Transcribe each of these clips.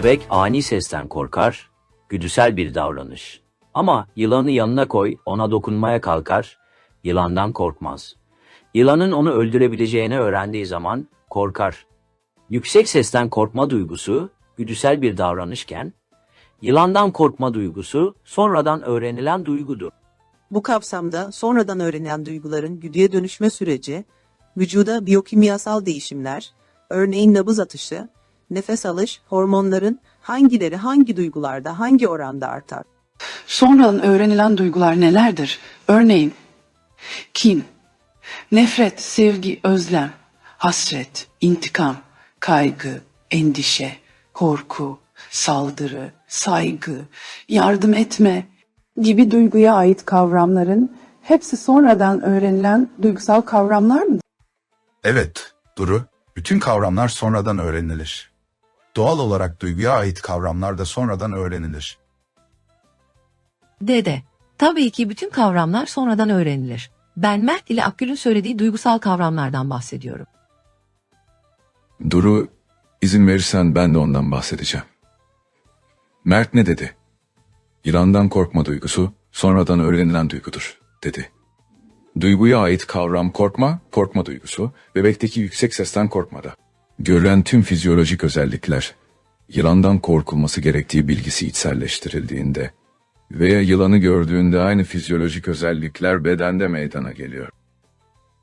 Bebek ani sesten korkar, güdüsel bir davranış. Ama yılanı yanına koy, ona dokunmaya kalkar, yılandan korkmaz. Yılanın onu öldürebileceğini öğrendiği zaman korkar. Yüksek sesten korkma duygusu güdüsel bir davranışken, yılandan korkma duygusu sonradan öğrenilen duygudur. Bu kapsamda sonradan öğrenilen duyguların güdüye dönüşme süreci, vücuda biyokimyasal değişimler, örneğin nabız atışı, nefes alış, hormonların hangileri hangi duygularda hangi oranda artar? Sonradan öğrenilen duygular nelerdir? Örneğin kin, nefret, sevgi, özlem, hasret, intikam, kaygı, endişe, korku, saldırı, saygı, yardım etme gibi duyguya ait kavramların hepsi sonradan öğrenilen duygusal kavramlar mıdır? Evet, Duru, bütün kavramlar sonradan öğrenilir. Doğal olarak duyguya ait kavramlar da sonradan öğrenilir. Dede, tabii ki bütün kavramlar sonradan öğrenilir. Ben Mert ile Akgül'ün söylediği duygusal kavramlardan bahsediyorum. Duru, izin verirsen ben de ondan bahsedeceğim. Mert ne dedi? Yılandan korkma duygusu sonradan öğrenilen duygudur, dedi. Duyguya ait kavram korkma, korkma duygusu, bebekteki yüksek sesten korkmada. Görülen tüm fizyolojik özellikler, yılandan korkulması gerektiği bilgisi içselleştirildiğinde veya yılanı gördüğünde aynı fizyolojik özellikler bedende meydana geliyor.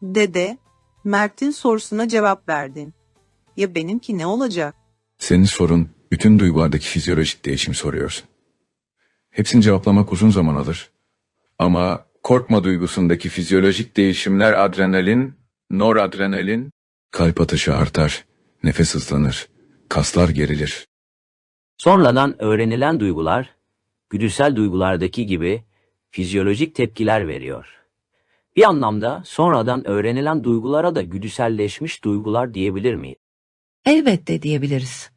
Dede, Mert'in sorusuna cevap verdin. Ya benimki ne olacak? Senin sorun bütün duygulardaki fizyolojik değişim soruyorsun. Hepsini cevaplamak uzun zaman alır. Ama korkma duygusundaki fizyolojik değişimler adrenalin, noradrenalin, kalp atışı artar, nefes hızlanır, kaslar gerilir. Sonradan öğrenilen duygular, güdüsel duygulardaki gibi fizyolojik tepkiler veriyor. Bir anlamda sonradan öğrenilen duygulara da güdüselleşmiş duygular diyebilir miyiz? Elbette diyebiliriz.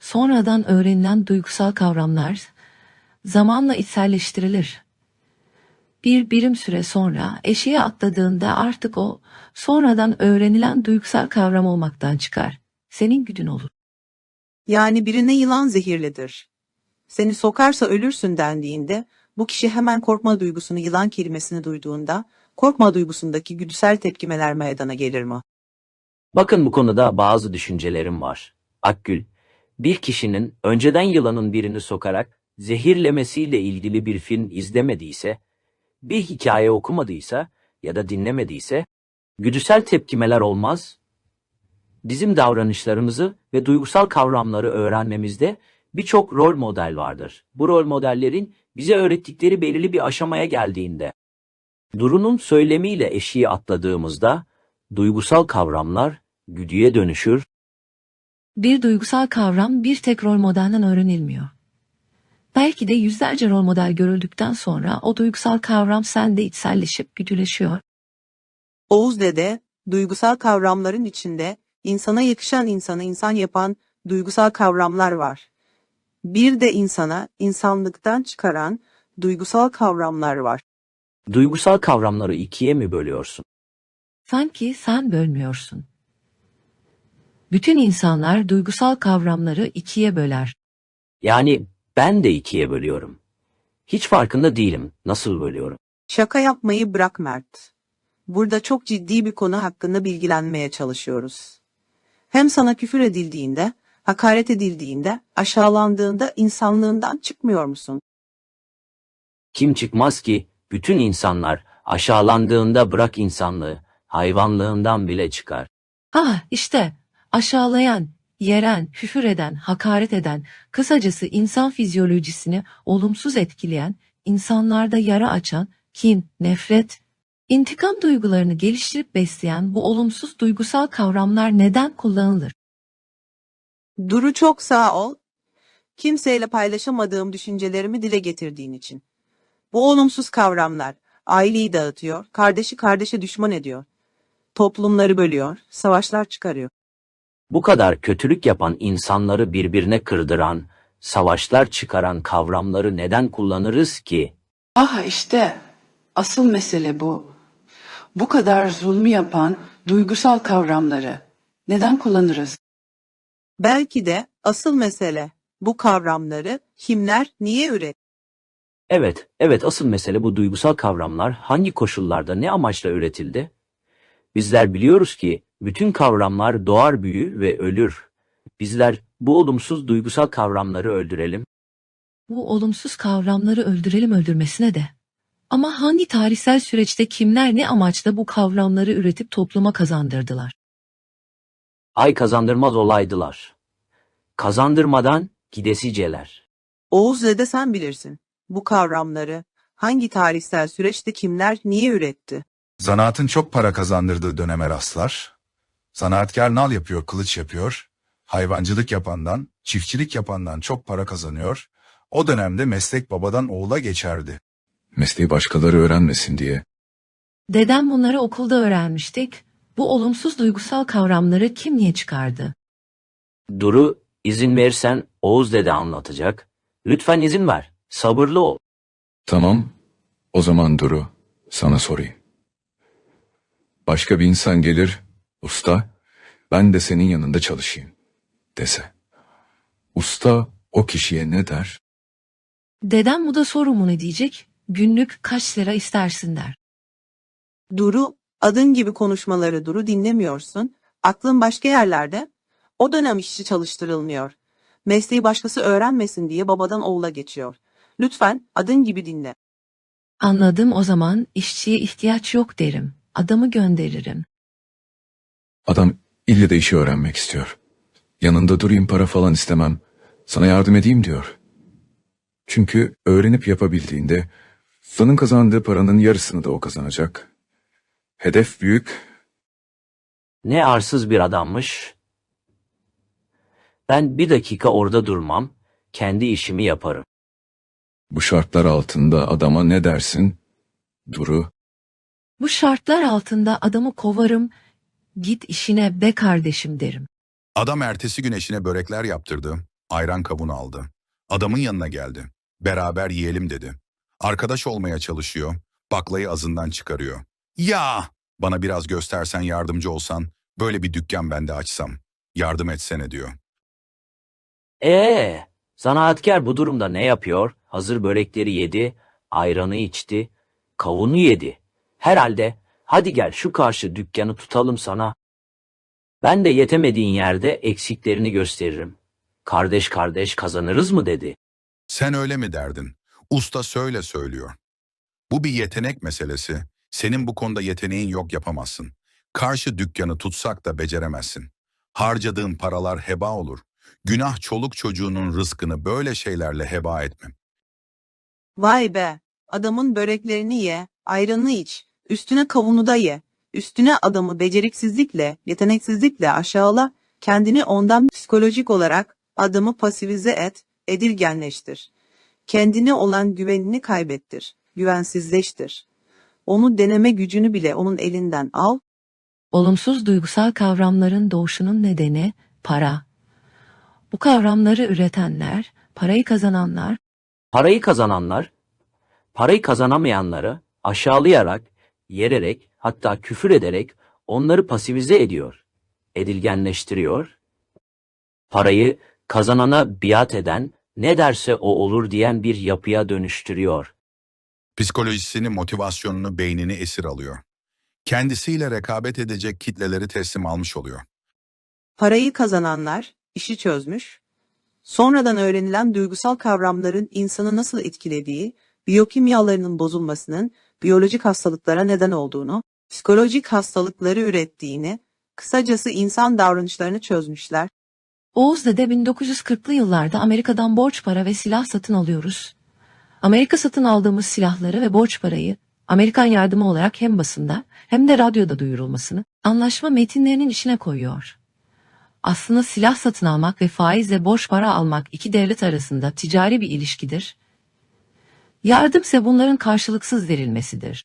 Sonradan öğrenilen duygusal kavramlar zamanla içselleştirilir. Bir birim süre sonra eşiğe atladığında artık o sonradan öğrenilen duygusal kavram olmaktan çıkar. Senin güdün olur. Yani birine yılan zehirlidir. Seni sokarsa ölürsün dendiğinde bu kişi hemen korkma duygusunu yılan kelimesini duyduğunda korkma duygusundaki güdüsel tepkimeler meydana gelir mi? Bakın bu konuda bazı düşüncelerim var. Akgül, bir kişinin önceden yılanın birini sokarak zehirlemesiyle ilgili bir film izlemediyse, bir hikaye okumadıysa ya da dinlemediyse, güdüsel tepkimeler olmaz. Bizim davranışlarımızı ve duygusal kavramları öğrenmemizde birçok rol model vardır. Bu rol modellerin bize öğrettikleri belirli bir aşamaya geldiğinde, Duru'nun söylemiyle eşiği atladığımızda, duygusal kavramlar güdüye dönüşür. Bir duygusal kavram bir tek rol modelden öğrenilmiyor. Belki de yüzlerce rol model görüldükten sonra o duygusal kavram sende içselleşip güdüleşiyor. Oğuz dede, duygusal kavramların içinde insana yakışan insanı insan yapan duygusal kavramlar var. Bir de insana insanlıktan çıkaran duygusal kavramlar var. Duygusal kavramları ikiye mi bölüyorsun? Sanki sen bölmüyorsun. Bütün insanlar duygusal kavramları ikiye böler. Yani ben de ikiye bölüyorum. Hiç farkında değilim nasıl bölüyorum. Şaka yapmayı bırak Mert. Burada çok ciddi bir konu hakkında bilgilenmeye çalışıyoruz. Hem sana küfür edildiğinde, hakaret edildiğinde, aşağılandığında insanlığından çıkmıyor musun? Kim çıkmaz ki bütün insanlar aşağılandığında bırak insanlığı, hayvanlığından bile çıkar. İşte aşağılayan, yeren, küfür eden, hakaret eden, kısacası insan fizyolojisini olumsuz etkileyen, insanlarda yara açan, kin, nefret, intikam duygularını geliştirip besleyen bu olumsuz duygusal kavramlar neden kullanılır? Duru çok sağ ol. Kimseyle paylaşamadığım düşüncelerimi dile getirdiğin için. Bu olumsuz kavramlar aileyi dağıtıyor, kardeşi kardeşe düşman ediyor. Toplumları bölüyor, savaşlar çıkarıyor. Bu kadar kötülük yapan insanları birbirine kırdıran, savaşlar çıkaran kavramları neden kullanırız ki? İşte asıl mesele bu. Bu kadar zulmü yapan duygusal kavramları neden kullanırız? Belki de asıl mesele Bu kavramları kimler niye üretti? Evet, asıl mesele bu duygusal kavramlar hangi koşullarda ne amaçla üretildi? Bizler biliyoruz ki bütün kavramlar doğar büyür ve ölür. Bizler bu olumsuz duygusal kavramları öldürelim. Bu olumsuz kavramları öldürelim öldürmesine de. Ama hangi tarihsel süreçte kimler ne amaçla bu kavramları üretip topluma kazandırdılar? Ay kazandırmaz olaydılar. Kazandırmadan gidesiceler. Oğuz Dede sen bilirsin. Bu kavramları hangi tarihsel süreçte kimler niye üretti? Zanaatın çok para kazandırdığı döneme rastlar. Zanaatkar nal yapıyor, kılıç yapıyor. Hayvancılık yapandan, çiftçilik yapandan çok para kazanıyor. O dönemde meslek babadan oğula geçerdi. Mesleği başkaları öğrenmesin diye. Dedem bunları okulda öğrenmiştik. Bu olumsuz duygusal kavramları kim niye çıkardı? Duru, izin verirsen Oğuz Dede anlatacak. Lütfen izin ver. Sabırlı ol. Tamam, o zaman Duru, sana sorayım. Başka bir insan gelir, usta, ben de senin yanında çalışayım, dese. Usta o kişiye ne der? Dedem bu da sorumu ne diyecek? Günlük kaç lira istersin der. Duru, adın gibi konuşmaları Duru dinlemiyorsun. Aklın başka yerlerde. O dönem işçi çalıştırılmıyor. Mesleği başkası öğrenmesin diye babadan oğula geçiyor. Lütfen adın gibi dinle. Anladım, o zaman işçiye ihtiyaç yok derim. Adamı gönderirim. Adam ille de işi öğrenmek istiyor. Yanında durayım, para falan istemem, sana yardım edeyim diyor. Çünkü öğrenip yapabildiğinde ustanın kazandığı paranın yarısını da o kazanacak. Hedef büyük. Ne arsız bir adammış. Ben bir dakika orada durmam. Kendi işimi yaparım. Bu şartlar altında adama ne dersin? Duru, Bu şartlar altında adamı kovarım, git işine be kardeşim derim. Adam ertesi gün eşine börekler yaptırdı, ayran kabını aldı. Adamın yanına geldi. Beraber yiyelim dedi. Arkadaş olmaya çalışıyor, baklayı ağzından çıkarıyor. Ya! Bana biraz göstersen, yardımcı olsan, böyle bir dükkan ben de açsam. Yardım etsene diyor. Zanaatkar bu durumda ne yapıyor? Hazır börekleri yedi, ayranı içti, kavunu yedi. Herhalde, hadi gel şu karşı dükkanı tutalım sana. Ben de yetemediğin yerde eksiklerini gösteririm. Kardeş kardeş kazanırız mı dedi. Sen öyle mi derdin? Usta söyle söylüyor. Bu bir yetenek meselesi. Senin bu konuda yeteneğin yok, yapamazsın. Karşı dükkanı tutsak da beceremezsin. Harcadığın paralar heba olur. Günah çoluk çocuğunun rızkını böyle şeylerle heba etmem. Vay be, adamın böreklerini ye, ayranını iç, üstüne kavunu da ye. Üstüne adamı beceriksizlikle, yeteneksizlikle aşağıla, kendini ondan psikolojik olarak adamı pasifize et, edilgenleştir. Kendine olan güvenini kaybettir, güvensizleştir. Onu deneme gücünü bile onun elinden al. Olumsuz duygusal kavramların doğuşunun nedeni para. Bu kavramları üretenler, parayı kazananlar, Parayı kazanamayanları aşağılayarak, yererek, hatta küfür ederek onları pasifize ediyor, edilgenleştiriyor. Parayı kazanana biat eden, ne derse o olur diyen bir yapıya dönüştürüyor. Psikolojisini, motivasyonunu, beynini esir alıyor. Kendisiyle rekabet edecek kitleleri teslim almış oluyor. Parayı kazananlar işi çözmüş, sonradan öğrenilen duygusal kavramların insanı nasıl etkilediği, biyokimyalarının bozulmasının biyolojik hastalıklara neden olduğunu, psikolojik hastalıkları ürettiğini, kısacası insan davranışlarını çözmüşler. Oğuz Dede 1940'lı yıllarda Amerika'dan borç para ve silah satın alıyoruz. Amerika satın aldığımız silahları ve borç parayı Amerikan yardımı olarak hem basında hem de radyoda duyurulmasını anlaşma metinlerinin içine koyuyor. Aslında silah satın almak ve faizle borç para almak iki devlet arasında ticari bir ilişkidir. Yardım ise bunların karşılıksız verilmesidir.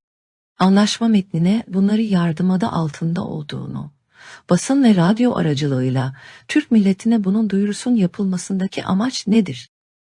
Anlaşma metnine bunları yardım adı altında olduğunu, basın ve radyo aracılığıyla Türk milletine bunun duyurusun yapılmasındaki amaç nedir?